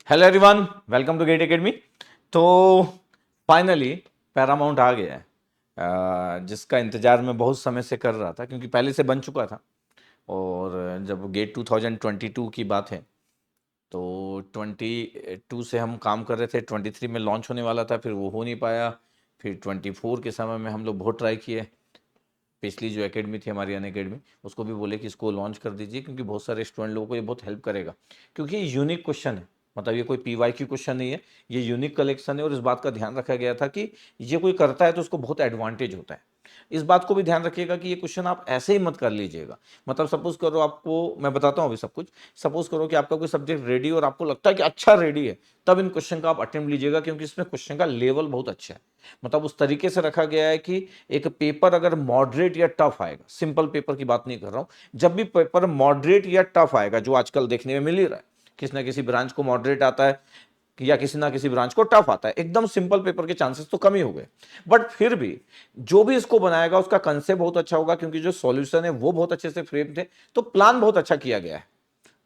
Hello everyone, welcome to GATE academy. तो finally Paramount आ गया है, जिसका इंतज़ार मैं बहुत समय से कर रहा था क्योंकि पहले से बन चुका था। और जब गेट 2022 की बात है तो 22 से हम काम कर रहे थे, 23 में लॉन्च होने वाला था, फिर वो हो नहीं पाया। फिर 24 के समय में हम लोग बहुत ट्राई किए। पिछली जो एकेडमी थी हमारी अन अकेडमी, उसको भी बोले कि इसको लॉन्च कर दीजिए क्योंकि बहुत सारे स्टूडेंट लोगों को ये बहुत हेल्प करेगा, क्योंकि ये यूनिक क्वेश्चन है। मतलब ये कोई PYQ क्वेश्चन नहीं है, ये यूनिक कलेक्शन है। और इस बात का ध्यान रखा गया था कि ये कोई करता है तो उसको बहुत एडवांटेज होता है। इस बात को भी ध्यान रखिएगा कि ये क्वेश्चन आप ऐसे ही मत कर लीजिएगा। मतलब सपोज करो, आपको मैं बताता हूँ अभी सब कुछ। सपोज करो कि आपका कोई सब्जेक्ट रेडी और आपको लगता है कि अच्छा रेडी है, तब इन क्वेश्चन का आप अटेम्प्ट लीजिएगा, क्योंकि इसमें क्वेश्चन का लेवल बहुत अच्छा है। मतलब उस तरीके से रखा गया है कि एक पेपर अगर मॉडरेट या टफ आएगा, सिंपल पेपर की बात नहीं कर रहा हूं, जब भी पेपर मॉडरेट या टफ आएगा, जो आजकल देखने में मिल ही रहा है, किसी ना किसी ब्रांच को मॉडरेट आता है या किसी ना किसी ब्रांच को टफ आता है, एकदम सिंपल पेपर के चांसेस तो कम ही हो गए। बट फिर भी जो भी इसको बनाएगा उसका कंसेप्ट बहुत अच्छा होगा, क्योंकि जो सॉल्यूशन है वो बहुत अच्छे से फ्रेम थे, तो प्लान बहुत अच्छा किया गया है।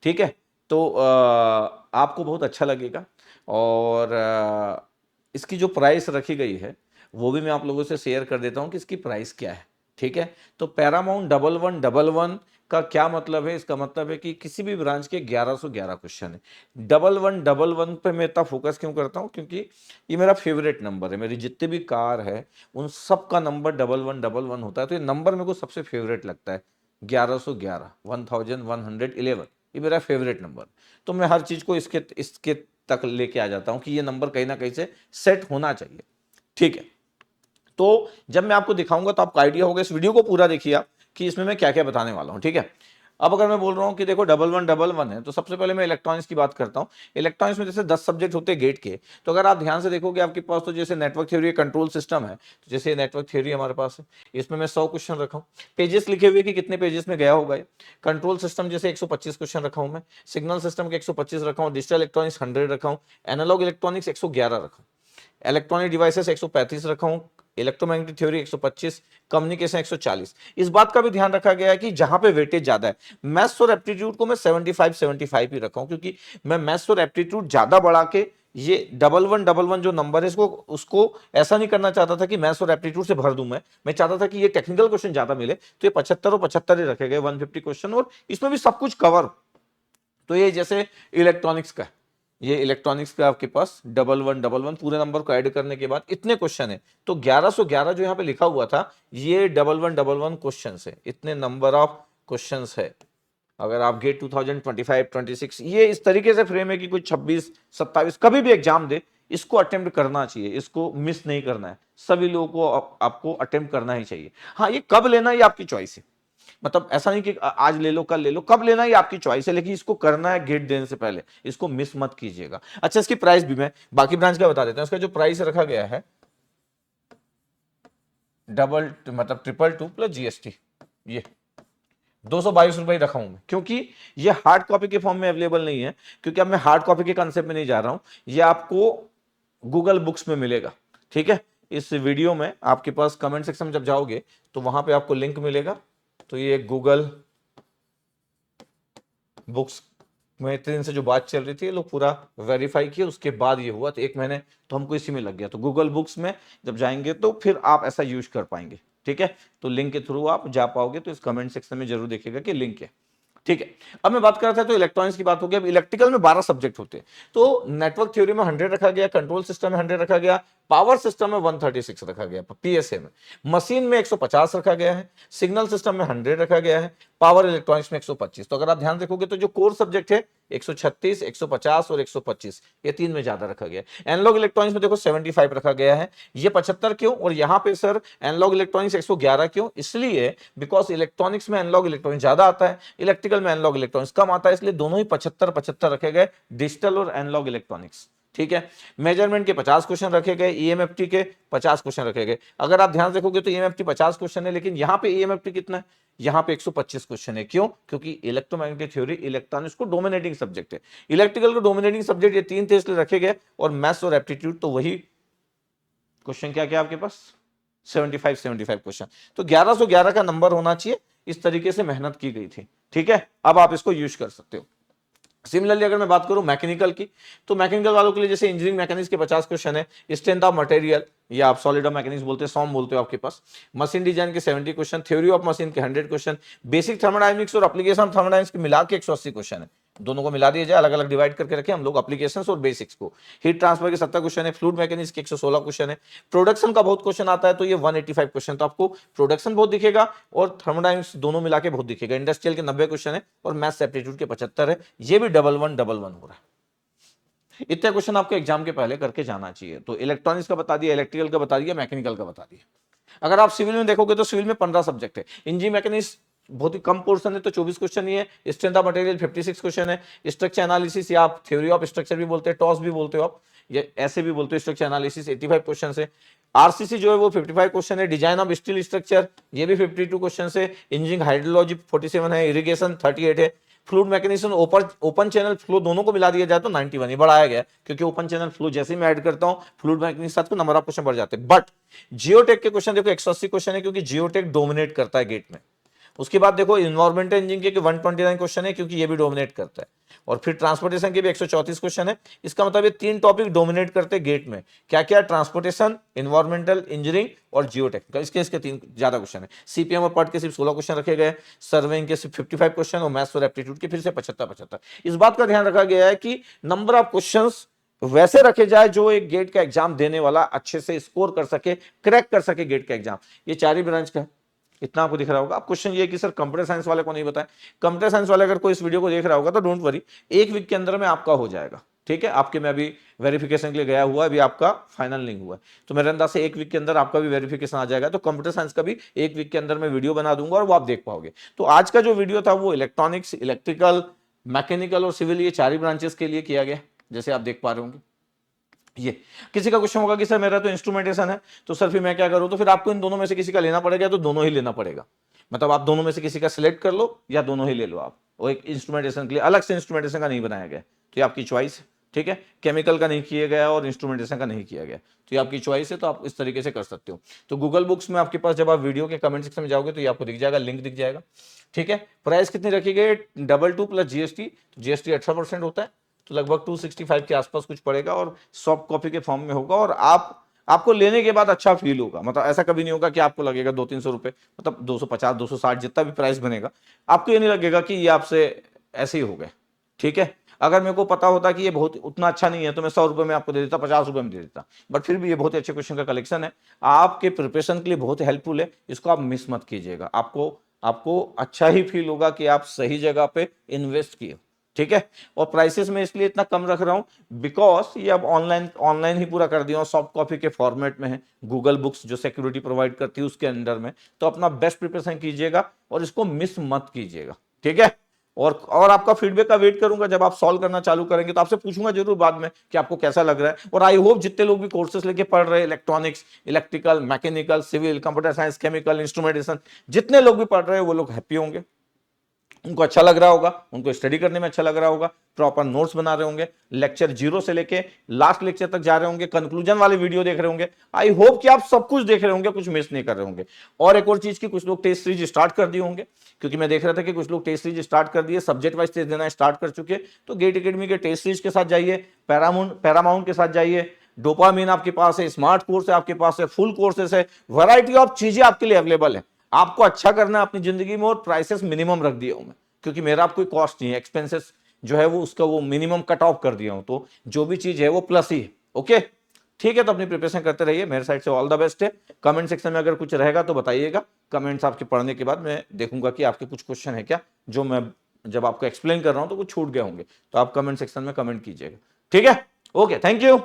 ठीक है, तो आपको बहुत अच्छा लगेगा। और इसकी जो प्राइस रखी गई है वो भी मैं आप लोगों से शेयर कर देता हूं कि इसकी प्राइस क्या है। ठीक है, तो पैरामाउंट 1111 का क्या मतलब है? इसका मतलब है कि किसी भी ब्रांच के 1111 क्वेश्चन है। 1111 पे मैं इतना फोकस क्यों करता हूं? क्योंकि ये मेरा फेवरेट नंबर है। मेरी जितने भी कार है उन सब का नंबर 1111 होता है, तो ये नंबर मेरे को सबसे फेवरेट लगता है। 1111, 1111, ये मेरा फेवरेट नंबर। तो मैं हर चीज को इसके इसके तक लेके आ जाता हूं कि ये नंबर कहीं ना कहीं से सेट होना चाहिए। ठीक है, तो जब मैं आपको दिखाऊंगा तो आपको आइडिया होगा। इस वीडियो को पूरा देखिए आप कि इसमें मैं क्या क्या बताने वाला हूं। ठीक है, अब अगर मैं बोल रहा हूं कि देखो 1111 है, तो सबसे पहले मैं इलेक्ट्रॉनिक्स की बात करता हूं। इलेक्ट्रॉनिक्स में जैसे 10 सब्जेक्ट होते हैं गेट के, तो अगर आप ध्यान से देखोगे आपके पास तो जैसे नेटवर्क थ्योरी, कंट्रोल सिस्टम है, तो जैसे नेटवर्क थ्योरी हमारे पास है, इसमें मैं 100 क्वेश्चन रखा हूं। पेजेस लिखे हुए कि कितने पेजेस में गया होगा। कंट्रोल सिस्टम जैसे 125 क्वेश्चन रखा हूं मैं, सिग्नल सिस्टम के 125 रखा हूं, डिजिटल इलेक्ट्रॉनिक्स 100 रखा हूं, एनालॉग इलेक्ट्रॉनिक्स 111 रखा हूं, इलेक्ट्रॉनिक डिवाइसेस 135 रखा हूं, इलेक्ट्रोमैग्नेटिक थ्योरी 125, कम्युनिकेशन 140। इस बात का भी ध्यान रखा गया है कि जहां पे वेटेज ज्यादा है, मैथ्स और एप्टीट्यूड को मैं 75 ही रखा हूं, क्योंकि मैं मैथ्स और एप्टीट्यूड ज्यादा बढ़ा के ये 1111 जो नंबर है इसको उसको ऐसा नहीं करना चाहता था कि मैथ्स और एप्टीट्यूड से भर दूं। मैं चाहता था कि ये टेक्निकल क्वेश्चन ज्यादा मिले, तो ये 75 और 75 ही रखे गए, 150 क्वेश्चन, और इसमें भी सब कुछ कवर। तो ये जैसे इलेक्ट्रॉनिक्स का, ये इलेक्ट्रॉनिक्स का आपके पास 1111 पूरे नंबर को ऐड करने के बाद इतने क्वेश्चन है, तो 1111 जो यहाँ पे लिखा हुआ था ये 1111 क्वेश्चन है, इतने नंबर ऑफ क्वेश्चन है। अगर आप गेट 2025 26 ये इस तरीके से फ्रेम है कि कोई 26 27 कभी भी एग्जाम दे, इसको अटेम्प्ट करना चाहिए, इसको मिस नहीं करना है। सभी लोगों को आपको अटेम्प्ट करना ही चाहिए। हाँ, ये कब लेना ये आपकी चॉइस है। मतलब ऐसा नहीं कि आज ले लो कल ले लो, कब लेना ये आपकी चॉइस है, लेकिन इसको करना है गेट देने से पहले, इसको मिस मत कीजिएगा। अच्छा, इसकी प्राइस भी मैं बाकी ब्रांच का बता देता हूं। इसका जो प्राइस रखा गया है डबल मतलब 222 प्लस GST, ये 222 रुपए रखा हूं मैं, क्योंकि ये हार्ड कॉपी के फॉर्म में अवेलेबल नहीं है। क्योंकि अब मैं हार्ड कॉपी के कंसेप्ट में नहीं जा रहा हूं, ये आपको गूगल बुक्स में मिलेगा। ठीक है, इस वीडियो में आपके पास कमेंट सेक्शन में जब जाओगे तो वहां पे आपको लिंक मिलेगा। तो ये गूगल बुक्स में इतने दिन से जो बात चल रही थी, ये लोग पूरा वेरीफाई किए, उसके बाद ये हुआ। तो 1 महीने तो हमको इसी में लग गया। तो गूगल बुक्स में जब जाएंगे तो फिर आप ऐसा यूज कर पाएंगे। ठीक है, तो लिंक के थ्रू आप जा पाओगे, तो इस कमेंट सेक्शन में जरूर देखिएगा कि लिंक है। ठीक है, अब मैं बात कर रहा था तो इलेक्ट्रॉनिक्स की बात हो गई। अब इलेक्ट्रिकल में 12 सब्जेक्ट होते हैं, तो नेटवर्क थ्योरी में 100 रखा गया, कंट्रोल सिस्टम में 100 रखा गया, पावर सिस्टम में 136 रखा गया, PSA में, मशीन में 150 रखा गया है, सिग्नल सिस्टम में 100 रखा गया है, पावर इलेक्ट्रॉनिक्स में 125। तो अगर आप ध्यान देखोगे तो जो कोर सब्जेक्ट है 136, 150 और 125, ये तीन में ज्यादा रखा गया। एनालॉग इलेक्ट्रॉनिक्स में देखो 75 रखा गया है। ये 75 क्यों? और यहां पे सर एनालॉग इलेक्ट्रॉनिक्स 111 क्यों? इसलिए बिकॉज इलेक्ट्रॉनिक्स में एनालॉग इलेक्ट्रॉनिक्स ज्यादा आता है, इलेक्ट्रिकल में एनालॉग इलेक्ट्रॉनिक्स कम आता है, इसलिए दोनों ही 75 75 रखे गए, डिजिटल और एनालॉग इलेक्ट्रॉनिक्स। ठीक है, मेजरमेंट के 50 क्वेश्चन रखे गए, EMFT के 50 क्वेश्चन रखे गए। अगर आप ध्यान देखोगे तो EMFT 50 क्वेश्चन है, लेकिन यहां पे EMFT कितना है? यहां पे 125 क्वेश्चन है। क्यों? क्योंकि इलेक्ट्रोमैग्नेटिक थ्योरी इलेक्ट्रॉनिक्स को डोमिनेटिंग सब्जेक्ट है, इलेक्ट्रिकल को डोमिनेटिंग सब्जेक्ट ये तीन थे इसलिए रखे गए, और मैथ्स और एप्टीट्यूड तो वही क्वेश्चन क्या क्या आपके पास 75 क्वेश्चन। तो 1111 का नंबर होना चाहिए, इस तरीके से मेहनत की गई थी। ठीक है, अब आप इसको यूज कर सकते हो। सिमिलरली अगर मैं बात करूं मैकेनिकल की, तो मैकेनिकल वालों के लिए जैसे इंजीनियरिंग मैकेनिक्स के 50 क्वेश्चन है, स्ट्रेंथ ऑफ मटेरियल या आप सॉलिड ऑफ मैकेनिक्स बोलते हैं, सॉम बोलते हो आपके पास, मशीन डिजाइन के 70 क्वेश्चन, थ्योरी ऑफ मशीन के 100 क्वेश्चन, बेसिक थर्मोडायनामिक्स और एप्लीकेशन ऑफ थर्मोडायनामिक्स के मिला के 180 क्वेश्चन है। दोनों को मिला दिया जाए, अलग अलग डिवाइड करके रखे हम लोग एप्लीकेशंस और बेसिक्स को। हीट ट्रांसफर के 70 क्वेश्चन है, फ्लूइड मैकेनिक्स के 116 क्वेश्चन है, प्रोडक्शन का बहुत क्वेश्चन आता है तो ये 185 क्वेश्चन, तो आपको प्रोडक्शन बहुत दिखेगा और थर्मोडायनामिक्स दोनों मिला के बहुत दिखेगा। इंडस्ट्रियल के 90 क्वेश्चन है और मैथ्स एप्टीट्यूड के 75 है। ये भी डबल वन हो रहा है। इतने क्वेश्चन आपको एग्जाम के पहले करके जाना चाहिए। तो इलेक्ट्रॉनिक्स का बता दिया, इलेक्ट्रिकल का बता दिया, मैकेनिकल का बता दिया। अगर आप सिविल में देखोगे तो सिविल में 15 सब्जेक्ट है, इंजीनियरिंग मैकेनिक्स बहुत ही कम पोर्शन है तो 24 क्वेश्चन ही है, स्ट्रेंथ ऑफ मटेरियल 56 क्वेश्चन है, स्ट्रक्चर एनालिसिस या आप थ्योरी ऑफ स्ट्रक्चर भी बोलते हैं, टॉस भी बोलते हो आप, ये ऐसे भी बोलते हो, स्ट्रक्चर एनालिसिस 85 क्वेश्चन है, आरसीसी जो है वो 55 क्वेश्चन है, डिजाइन ऑफ स्टील स्ट्रक्चर ये भी 52 क्वेश्चन है, इंजीनियरिंग हाइड्रोलॉजी 47 है, इरिगेशन 38 है, fluid mechanism open channel flow दोनों को मिला दिया जाए तो 91 ही बढ़ाया गया, क्योंकि ओपन चैनल फ्लो जैसे ही मैं ऐड करता हूं फ्लूइड मैकेनिज्म साथ को नंबर ऑफ क्वेश्चन बढ़ जाते हैं। बट जियोटेक के क्वेश्चन देखो 180 क्वेश्चन है, क्योंकि जियोटेक डोमिनेट करता है गेट में। उसके बाद देखो इन्वायरमेंटल इंजीनियरिंग के 129 क्वेश्चन है, क्योंकि ये भी डोमिनेट करता है। और फिर ट्रांसपोर्टेशन के भी 134 क्वेश्चन है। इसका मतलब ये 3 टॉपिक डोमिनेट करते हैं गेट में। क्या क्या? ट्रांसपोर्टेशन, इन्वायरमेंटल इंजीनियरिंग और जियोटेक्निकल। इसके 3 ज्यादा क्वेश्चन है। सीपीएम और पट के सिर्फ 16 क्वेश्चन रखे गए, सर्वेइंग के सिर्फ 55 क्वेश्चन और मैथ्स और एप्टीट्यूड के फिर से 75। इस बात का ध्यान रखा गया है कि नंबर ऑफ क्वेश्चन वैसे रखे जाए जो एक गेट का एग्जाम देने वाला अच्छे से स्कोर कर सके, क्रैक कर सके गेट का एग्जाम। ये 4 ही ब्रांच का है, इतना आपको दिख रहा होगा। अब क्वेश्चन ये कि सर कंप्यूटर साइंस वाले को नहीं बताया। कंप्यूटर साइंस वाले अगर कोई इस वीडियो को देख रहा होगा तो डोंट वरी, 1 वीक के अंदर में आपका हो जाएगा। ठीक है, आपके में अभी वेरिफिकेशन के लिए गया हुआ है, अभी आपका फाइनल नहीं हुआ है, तो मेरे अंदाज से 1 वीक के अंदर आपका भी वेरिफिकेशन आ जाएगा। तो कंप्यूटर साइंस का भी 1 वीक के अंदर मैं वीडियो बना दूंगा और वो आप देख पाओगे। तो आज का जो वीडियो था वो इलेक्ट्रॉनिक्स, इलेक्ट्रिकल, मैकेनिकल और सिविल, ये 4 ही ब्रांचेस के लिए किया गया, जैसे आप देख पा रहे होंगे। ये किसी का क्वेश्चन होगा कि सर मेरा तो इंस्ट्रूमेंटेशन है, तो सर फिर मैं क्या करूं? तो फिर आपको इन दोनों में से किसी का लेना पड़ेगा, तो दोनों ही लेना पड़ेगा। मतलब आप दोनों में से किसी का सिलेक्ट कर लो या दोनों ही ले लो आप। वो एक इंस्ट्रूमेंटेशन के लिए अलग से इंस्ट्रूमेंटेशन का नहीं बनाया गया, तो ये आपकी चॉइस है। ठीक है, केमिकल का नहीं किया गया और इंस्ट्रूमेंटेशन का नहीं किया गया, तो ये आपकी चॉइस है। तो आप इस तरीके से कर सकते हो। तो गूगल बुक्स में आपके पास जब आप वीडियो के कमेंट सेक्शन में जाओगे तो ये आपको दिख जाएगा, लिंक दिख जाएगा। ठीक है, प्राइस कितनी रखी गई? 22 प्लस जीएसटी, जीएसटी 18% होता है, तो लगभग 265 के आसपास कुछ पड़ेगा और सॉफ्ट कॉपी के फॉर्म में होगा। और आपको लेने के बाद अच्छा फील होगा। मतलब ऐसा कभी नहीं होगा कि आपको लगेगा 200-300 रुपए, मतलब 250, 260 जितना भी प्राइस बनेगा, आपको ये नहीं लगेगा कि ये आपसे ऐसे ही हो गए। ठीक है, अगर मेरे को पता होता कि ये बहुत उतना अच्छा नहीं है तो मैं 100 रुपए में आपको दे देता, 50 रुपए में दे देता। बट फिर भी ये बहुत अच्छे क्वेश्चन का कलेक्शन है, आपके प्रिपरेशन के लिए बहुत हेल्पफुल है। इसको आप मिस मत कीजिएगा, आपको अच्छा ही फील होगा कि आप सही जगह पे इन्वेस्ट किए। ठीक है, और प्राइसेस में इसलिए इतना कम रख रहा हूं बिकॉज ये अब ऑनलाइन ही पूरा कर दिया हूं, सॉफ्ट कॉपी के फॉर्मेट में है। गूगल बुक्स जो सिक्योरिटी प्रोवाइड करती है उसके अंडर में। तो अपना बेस्ट प्रिपरेशन कीजिएगा और इसको मिस मत कीजिएगा। ठीक है, और आपका फीडबैक का वेट करूंगा। जब आप सॉल्व करना चालू करेंगे तो आपसे पूछूंगा जरूर बाद में कि आपको कैसा लग रहा है। और आई होप जितने लोग भी कोर्सेस लेके पढ़ रहे हैं, electronics, electrical, mechanical, civil, computer science, chemical, instrumentation, जितने लोग भी पढ़ रहे हैं वो लोग हैप्पी होंगे, उनको अच्छा लग रहा होगा, उनको स्टडी करने में अच्छा लग रहा होगा, प्रॉपर नोट्स बना रहे होंगे, लेक्चर 0 से लेके लास्ट लेक्चर तक जा रहे होंगे, कंक्लूजन वाले वीडियो देख रहे होंगे। आई होप कि आप सब कुछ देख रहे होंगे, कुछ मिस नहीं कर रहे होंगे। और एक और चीज की, कुछ लोग टेस्ट सीरीज स्टार्ट कर दिए होंगे, क्योंकि मैं देख रहा था कि कुछ लोग टेस्ट सीरीज स्टार्ट कर दिए, सब्जेक्ट वाइज टेस्ट देना स्टार्ट कर चुके। तो गेट एकेडमी के टेस्ट सीरीज के साथ जाइए, पैरामाउंट के साथ जाइए, डोपामिन आपके पास है, स्मार्ट कोर्स है आपके पास है, फुल कोर्सेस है, वैरायटी ऑफ चीजें आपके लिए अवेलेबल है। आपको अच्छा करना है अपनी जिंदगी में और प्राइसेस मिनिमम रख दिया हूं मैं, क्योंकि मेरा कोई कॉस्ट नहीं है, एक्सपेंसेस जो है वो उसका वो मिनिमम कट ऑफ कर दिया हूं। तो जो भी चीज है वो प्लस ही है। ओके, ठीक है, तो अपनी प्रिपरेशन करते रहिए। मेरे साइड से ऑल द बेस्ट है। कमेंट सेक्शन में अगर कुछ रहेगा तो बताइएगा। कमेंट्स आपके पढ़ने के बाद मैं देखूंगा कि आपके कुछ क्वेश्चन है क्या, जो मैं जब आपको एक्सप्लेन कर रहा हूं तो कुछ छूट गए होंगे, तो आप कमेंट सेक्शन में कमेंट कीजिएगा। ठीक है, ओके, थैंक यू।